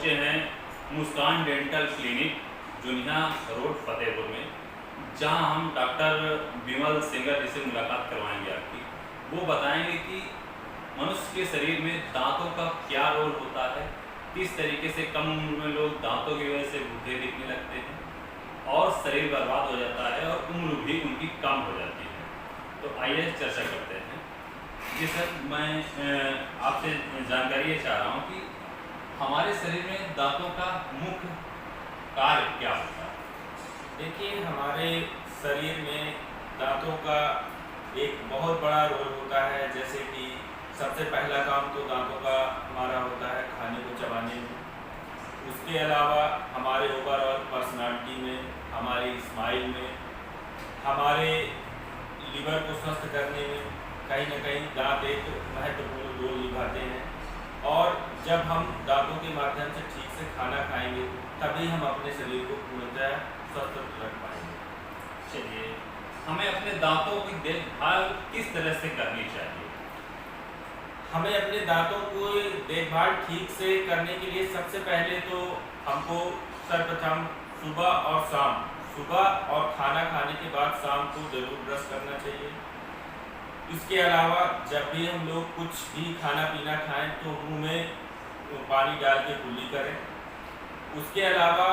पहुंचे हैं मुस्कान dental clinic जुनिया रोड फतेहपुर में, जहां हम डॉक्टर विमल सिंगर जी से मुलाकात करवाएंगे आपकी। वो बताएंगे कि मनुष्य के शरीर में दांतों का क्या रोल होता है, किस तरीके से कम उम्र में लोग दांतों की वजह से बूढ़े दिखने लगते हैं और शरीर बर्बाद हो जाता है और उम्र भी उनकी कम हो जाती है। तो आइए चर्चा करते हैं। जी सर, मैं आपसे जानकारी ये चाह रहा हूँ कि हमारे शरीर में दांतों का मुख्य कार्य क्या होता है? देखिए, हमारे शरीर में दांतों का एक बहुत बड़ा रोल होता है। जैसे कि सबसे पहला काम तो दांतों का हमारा होता है खाने को चबाने में। उसके अलावा हमारे ओवरऑल पर्सनालिटी में, हमारी स्माइल में, हमारे लीवर को स्वस्थ करने में कहीं ना कहीं दांत एक महत्वपूर्ण रोल निभाते हैं। और जब हम दांतों के माध्यम से ठीक से खाना खाएंगे तभी हम अपने शरीर को पूर्णतः स्वस्थ रख पाएंगे। चलिए, हमें अपने दांतों की देखभाल किस तरह से करनी चाहिए? हमें अपने दांतों को देखभाल ठीक से करने के लिए सबसे पहले तो हमको सर्वप्रथम सुबह और खाना खाने के बाद शाम को जरूर ब्रश करना चाहिए। इसके अलावा जब भी हम लोग कुछ भी खाना पीना खाएं तो मुंह में पानी डाल के कुल्ली करें। उसके अलावा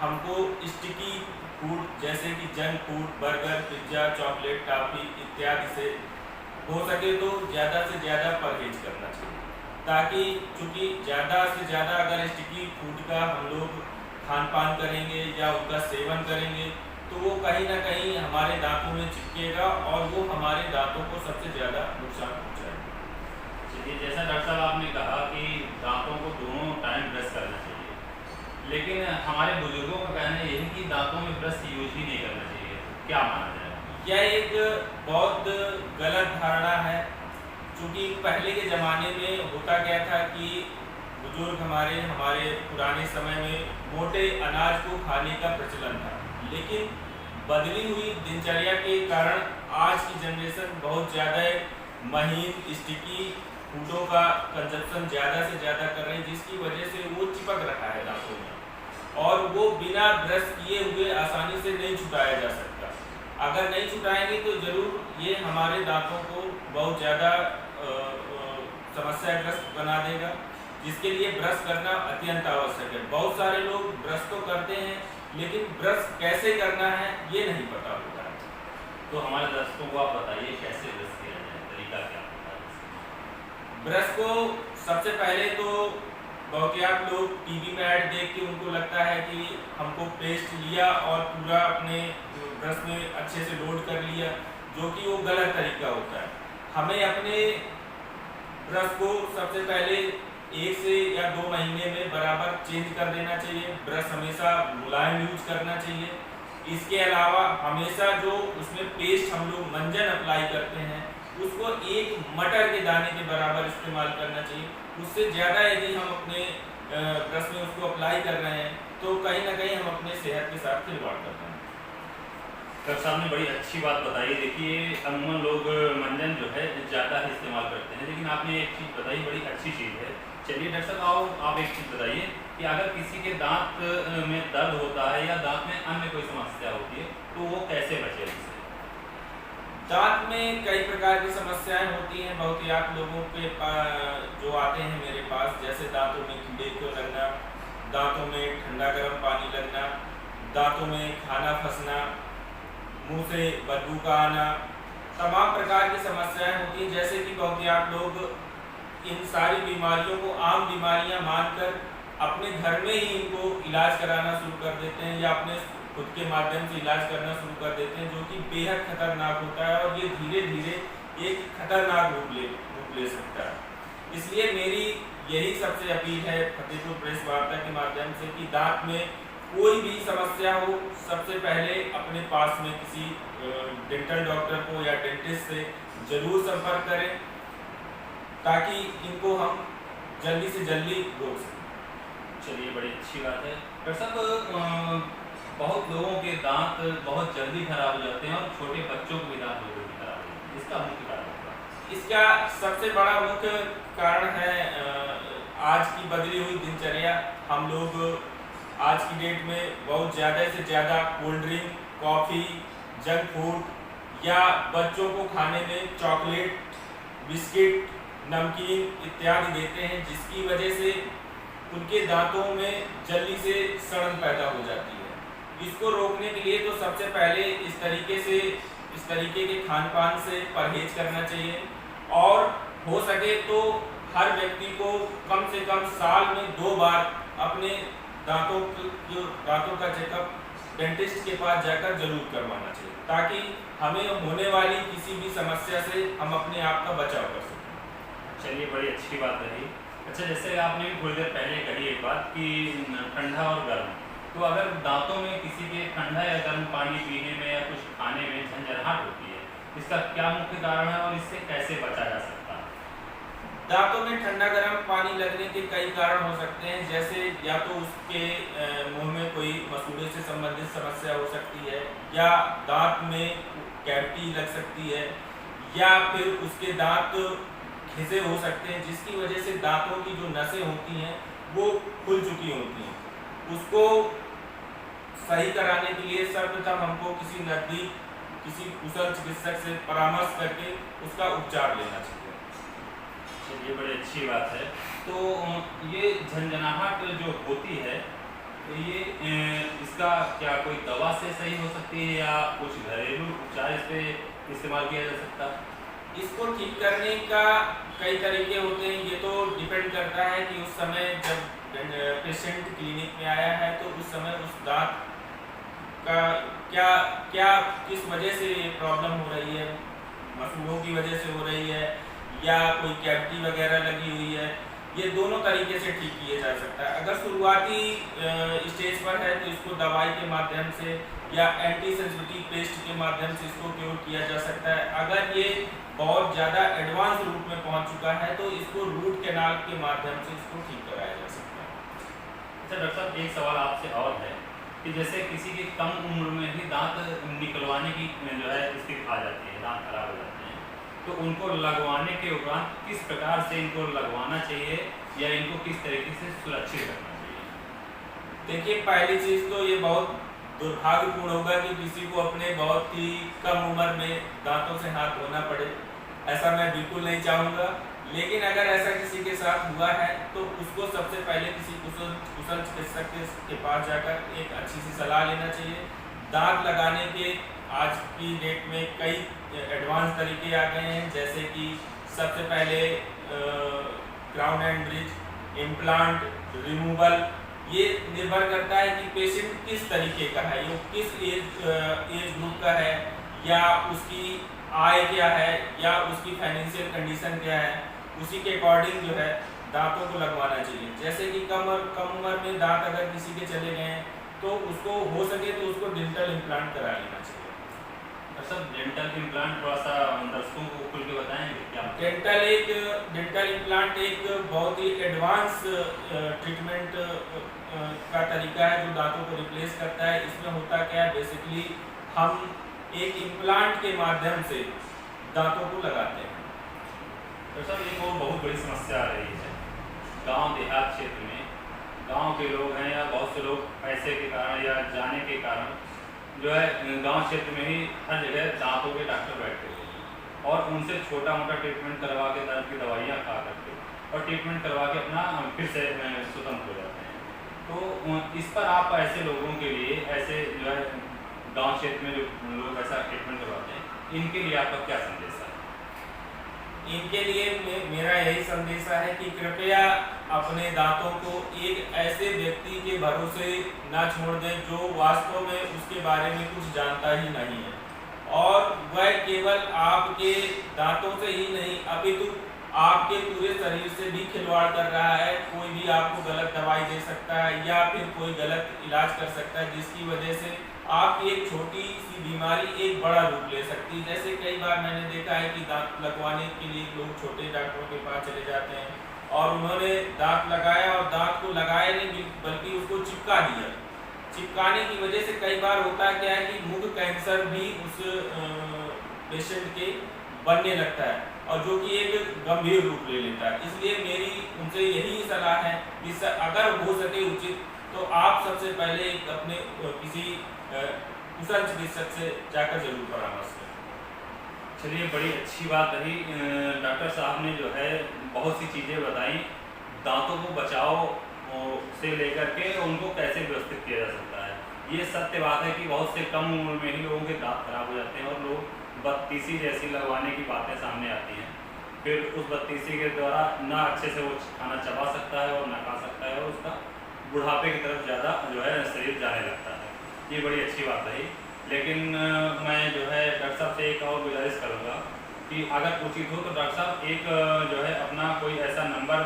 हमको स्टिकी फूड जैसे कि junk food, burger, pizza, chocolate, toffee इत्यादि से हो सके तो ज़्यादा से ज़्यादा परहेज करना चाहिए, ताकि चूँकि ज़्यादा से ज़्यादा अगर स्टिकी फूड का हम लोग खान पान करेंगे या उनका सेवन करेंगे तो वो कहीं ना कहीं हमारे दांतों में चिपकेगा और वो हमारे दांतों को सबसे ज़्यादा नुकसान पहुँचाएगा। चलिए, जैसा डॉक्टर साहब आपने कहा कि दांतों को दोनों टाइम ब्रश करना चाहिए, लेकिन हमारे बुजुर्गों का कहना यही है कि दांतों में ब्रश यूज ही नहीं करना चाहिए। क्या माना जाए? यह एक बहुत गलत धारणा है। क्योंकि पहले के ज़माने में होता क्या था कि बुजुर्ग हमारे पुराने समय में मोटे अनाज को खाने का प्रचलन था, लेकिन बदली हुई दिनचर्या के कारण आज की जनरेशन बहुत ज़्यादा महीन स्टिकी फूडों का कंजप्शन ज़्यादा से ज़्यादा कर रही है, जिसकी वजह से वो चिपक रहा है दांतों में और वो बिना ब्रश किए हुए आसानी से नहीं छुटाया जा सकता। अगर नहीं छुटाएंगे तो ज़रूर ये हमारे दांतों को बहुत ज़्यादा समस्याग्रस्त बना देगा, जिसके लिए ब्रश करना अत्यंत आवश्यक है। बहुत सारे लोग ब्रश तो करते हैं लेकिन ब्रश कैसे करना है ये नहीं पता होता है। तो हमारे दर्शकों को आप बताइए कैसे ब्रश किया जाए, तरीका क्या होता है? ब्रश को सबसे पहले तो बहुत लोग टीवी में ऐड देख के उनको लगता है कि हमको पेस्ट लिया और पूरा अपने ब्रश में अच्छे से लोड कर लिया, जो कि वो गलत तरीका होता है। हमें अपने ब्रश को सबसे पहले 1 से या 2 महीने में बराबर चेंज कर देना चाहिए। ब्रश हमेशा मुलायम यूज करना चाहिए। इसके अलावा हमेशा जो उसमें पेस्ट हम लोग मंजन अप्लाई करते हैं उसको 1 मटर के दाने के बराबर इस्तेमाल करना चाहिए। उससे ज़्यादा यदि हम अपने ब्रश में उसको अप्लाई कर रहे हैं तो कहीं ना कहीं हम अपने सेहत के साथ खिलवाड़ कर रहे हैं। डॉक्टर साहब ने बड़ी अच्छी बात बताई। देखिए, अमूमन लोग मंजन जो है ज़्यादा ही इस्तेमाल करते हैं, लेकिन आपने एक चीज़ बताई, बड़ी अच्छी चीज़ है। चलिए डॉक्टर साहब, आओ आप एक चीज़ बताइए कि अगर किसी के दांत में दर्द होता है या दांत में अन्य कोई समस्या होती है तो वो कैसे बचे इससे? दांत में कई प्रकार की समस्याएं होती हैं। बहुत लोगों के जो आते हैं मेरे पास, जैसे दांतों में कीड़े को लगना, दांतों में ठंडा गर्म पानी लगना, दांतों में खाना फंसना, मुंह से बदबू का आना, तमाम प्रकार की समस्याएं होती हैं। जैसे कि बहुत लोग इन सारी बीमारियों को आम बीमारियां मानकर अपने घर में ही इनको इलाज कराना शुरू कर देते हैं या अपने खुद के माध्यम से इलाज करना शुरू कर देते हैं, जो कि बेहद खतरनाक होता है और ये धीरे धीरे एक खतरनाक रूप ले सकता है। इसलिए मेरी यही सबसे अपील है फतेहपुर प्रेस वार्ता के माध्यम से कि दांत में कोई भी समस्या हो, सबसे पहले अपने पास में किसी डेंटल डॉक्टर को या डेंटिस्ट से जरूर संपर्क करें, ताकि इनको हम जल्दी से जल्दी रोक सकें। चलिए, बड़ी अच्छी बात है। डॉक्टर साहब, बहुत लोगों के दांत बहुत जल्दी खराब हो जाते हैं और छोटे बच्चों के भी दांत बहुत जल्दी खराब हो जाते हैं, इसका मुख्य कारण होगा? इसका सबसे बड़ा मुख्य कारण है आज की बदली हुई दिनचर्या हम लोग आज की डेट में बहुत ज़्यादा से ज़्यादा cold drink, coffee, junk food या बच्चों को खाने में चॉकलेट, बिस्किट, नमकीन इत्यादि देते हैं, जिसकी वजह से उनके दांतों में जल्दी से सड़न पैदा हो जाती है। इसको रोकने के लिए तो सबसे पहले इस तरीके के खान पान से परहेज करना चाहिए और हो सके तो हर व्यक्ति को कम से कम साल में 2 बार अपने दांतों का चेकअप डेंटिस्ट के पास जाकर जरूर करवाना चाहिए, ताकि हमें होने वाली किसी भी समस्या से हम अपने आप का बचाव कर सकें। चलिए, बड़ी अच्छी बात रही। अच्छा, जैसे आपने थोड़ी देर पहले कही एक बात कि ठंडा और गर्म, तो अगर दांतों में किसी के ठंडा या गर्म पानी पीने में या कुछ खाने में झंझनाहट होती है, इसका क्या मुख्य कारण है और इससे कैसे बचा जा सकता है? दांतों में ठंडा गर्म पानी लगने के कई कारण हो सकते हैं, जैसे या तो उसके मुंह में कोई मसूड़े से संबंधित समस्या हो सकती है, या दांत में कैविटी लग सकती है, या फिर उसके दांत घिसे हो सकते हैं, जिसकी वजह से दांतों की जो नसें होती हैं वो खुल चुकी होती हैं। उसको सही कराने के लिए सर्वप्रथम हमको किसी कुशल चिकित्सक से परामर्श करके उसका उपचार लेना चाहिए। चलिए, बड़ी अच्छी बात है। तो ये झंझनाहट जो होती है, तो ये इसका क्या कोई दवा से सही हो सकती है या कुछ घरेलू उपचार इस पे इस्तेमाल किया जा सकता है? इसको ठीक करने का कई तरीके होते हैं। ये तो डिपेंड करता है कि उस समय जब पेशेंट क्लिनिक में आया है तो उस समय उस दांत का क्या किस वजह से प्रॉब्लम हो रही है, मसूड़ों की वजह से हो रही है या कोई कैविटी वगैरह लगी हुई है, ये दोनों तरीके से ठीक किए जा सकता है। अगर शुरुआती स्टेज पर है तो इसको दवाई के माध्यम से या एंटी सेंसिटिव पेस्ट के माध्यम से इसको क्योर किया जा सकता है। अगर ये बहुत ज़्यादा एडवांस रूप में पहुंच चुका है तो इसको रूट कैनाल के माध्यम से इसको ठीक कराया जा सकता है। अच्छा डॉक्टर साहब, एक सवाल आपसे और है कि जैसे किसी की कम उम्र में ही दांत निकलवाने की जो है स्थिति आ जाती है, दांत खराब हो जाते हैं, तो उनको लगवाने के उपरांत किस प्रकार से इनको लगवाना चाहिए या इनको किस तरीके से सुरक्षित रखना चाहिए? देखिए, पहली चीज़ तो ये बहुत दुर्भाग्यपूर्ण होगा कि किसी को अपने बहुत ही कम उम्र में दांतों से हाथ धोना पड़े, ऐसा मैं बिल्कुल नहीं चाहूँगा। लेकिन अगर ऐसा किसी के साथ हुआ है तो उसको सबसे पहले किसी कुशल चिकित्सक के पास जाकर एक अच्छी सी सलाह लेना चाहिए। दांत लगाने के आज की डेट में कई एडवांस तरीके आ गए हैं, जैसे कि सबसे पहले crown and bridge, implant, removal. ये निर्भर करता है कि पेशेंट किस तरीके का है, वो किस एज ग्रुप का है, या उसकी आय क्या है, या उसकी फाइनेंशियल कंडीशन क्या है, उसी के अकॉर्डिंग जो है दांतों को लगवाना चाहिए। जैसे कि कम उम्र में दांत अगर किसी के चले गए हैं तो उसको हो सके तो उसको डेंटल इम्प्लांट करा लेना चाहिए। सर, डेंटल इम्प्लांट थोड़ा सा दर्शकों को खुल के बताएंगे क्या? डेंटल इम्प्लांट एक बहुत ही एडवांस ट्रीटमेंट का तरीका है जो दांतों को रिप्लेस करता है। इसमें होता क्या है, बेसिकली हम एक इम्प्लांट के माध्यम से दांतों को लगाते हैं। तो सर, एक और बहुत बड़ी समस्या आ रही है गांव देहात क्षेत्र में। गांव के लोग हैं या बहुत से लोग पैसे के कारण या जाने के कारण जो है गांव क्षेत्र में ही हर जगह दांतों के डॉक्टर बैठे हुए हैं और उनसे छोटा मोटा ट्रीटमेंट करवा के दर्द की दवाइयाँ खा करके और ट्रीटमेंट करवा के अपना फिर से स्वतंत्र हो जाते हैं। तो इस पर आप ऐसे लोगों के लिए, ऐसे जो है गांव क्षेत्र में जो लोग ऐसा ट्रीटमेंट करवाते हैं, इनके लिए आपका क्या संदेश है? इनके लिए मेरा यही संदेश है कि कृपया अपने दांतों को एक ऐसे व्यक्ति के भरोसे ना छोड़ दें जो वास्तव में उसके बारे में कुछ जानता ही नहीं है, और वह केवल आपके दांतों से ही नहीं अपितु आपके पूरे शरीर से भी खिलवाड़ कर रहा है। कोई भी आपको गलत दवाई दे सकता है या फिर कोई गलत इलाज कर सकता है, जिसकी वजह से आपकी एक छोटी सी बीमारी एक बड़ा रूप ले सकती है। जैसे कई बार मैंने देखा है कि दांत लगवाने के लिए लोग छोटे डॉक्टरों के पास चले जाते हैं और उन्होंने दांत लगाया और दांत को लगाया नहीं बल्कि उसको चिपका दिया। चिपकाने की वजह से कई बार होता क्या है कि मुख कैंसर भी उस पेशेंट के बनने लगता है और जो कि एक गंभीर रूप ले लेता है। इसलिए मेरी उनसे यही सलाह है कि अगर हो सके उचित तो आप सबसे पहले एक अपने किसी कुशल चिकित्सक से जाकर जरूर परामर्श करें। चलिए, बड़ी अच्छी बात रही। डॉक्टर साहब ने जो है बहुत सी चीज़ें बताई, दांतों को बचाव से लेकर के उनको कैसे व्यवस्थित किया जा सकता है। ये सत्य बात है कि बहुत से कम उम्र में ही लोगों के दांत खराब हो जाते हैं और लोग बत्तीसी जैसी लगवाने की बातें सामने आती हैं। फिर उस बत्तीसी के द्वारा ना अच्छे से वो खाना चबा सकता है और ना खा सकता है और उसका बुढ़ापे की तरफ ज़्यादा जो है शरीर जाने लगता है। ये बड़ी अच्छी बात रही। लेकिन मैं जो है डॉक्टर साहब से एक और गुजारिश करूँगा कि अगर उचित हो तो डॉक्टर साहब एक जो है अपना कोई ऐसा नंबर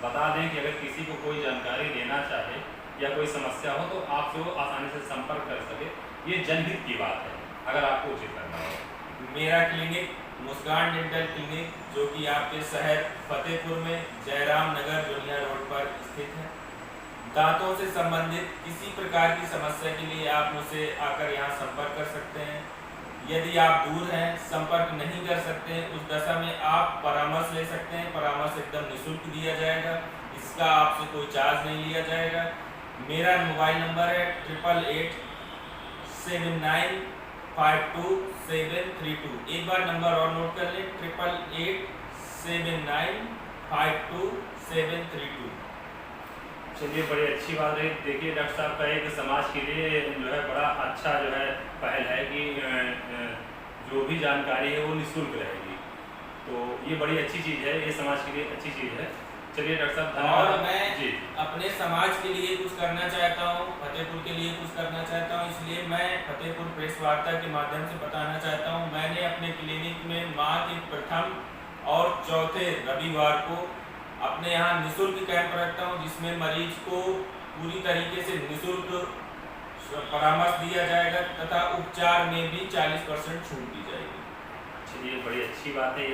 बता दें कि अगर किसी को कोई जानकारी लेना चाहे या कोई समस्या हो तो आपसे वो आसानी से संपर्क कर सके। ये जनहित की बात है, अगर आपको उचित लगना हो। मेरा क्लिनिक मुस्कान डेंटल क्लिनिक, जो कि आपके शहर फतेहपुर में जयराम नगर जोनिया रोड पर स्थित है। दांतों से संबंधित किसी प्रकार की समस्या के लिए आप मुझसे आकर यहाँ संपर्क कर सकते हैं। यदि आप दूर हैं, संपर्क नहीं कर सकते, उस दशा में आप परामर्श ले सकते हैं। परामर्श एकदम निःशुल्क दिया जाएगा, इसका आपसे कोई चार्ज नहीं लिया जाएगा। मेरा मोबाइल नंबर है 8887952732। एक बार नंबर और नोट कर लें, 8887952732। चलिए, बड़ी अच्छी बात है। देखिए, डॉक्टर साहब का एक समाज के लिए जो है बड़ा अच्छा जो है पहल है कि जो भी जानकारी है वो निःशुल्क रहेगी। तो ये बड़ी अच्छी चीज़ है, ये समाज के लिए अच्छी चीज़ है। चलिए डॉक्टर साहब, धन्यवाद। और मैं जी, अपने समाज के लिए कुछ करना चाहता हूँ, फतेहपुर के लिए कुछ करना चाहता हूँ, इसलिए मैं फतेहपुर प्रेस वार्ता के माध्यम से बताना चाहता हूँ। मैंने अपने क्लिनिक में माह के प्रथम और चौथे रविवार को अपने यहाँ निःशुल्क कैंप रखता हूँ, जिसमें मरीज को पूरी तरीके से निःशुल्क परामर्श दिया जाएगा तथा उपचार में भी 40% छूट दी जाएगी। चलिए, बड़ी अच्छी बात है ये।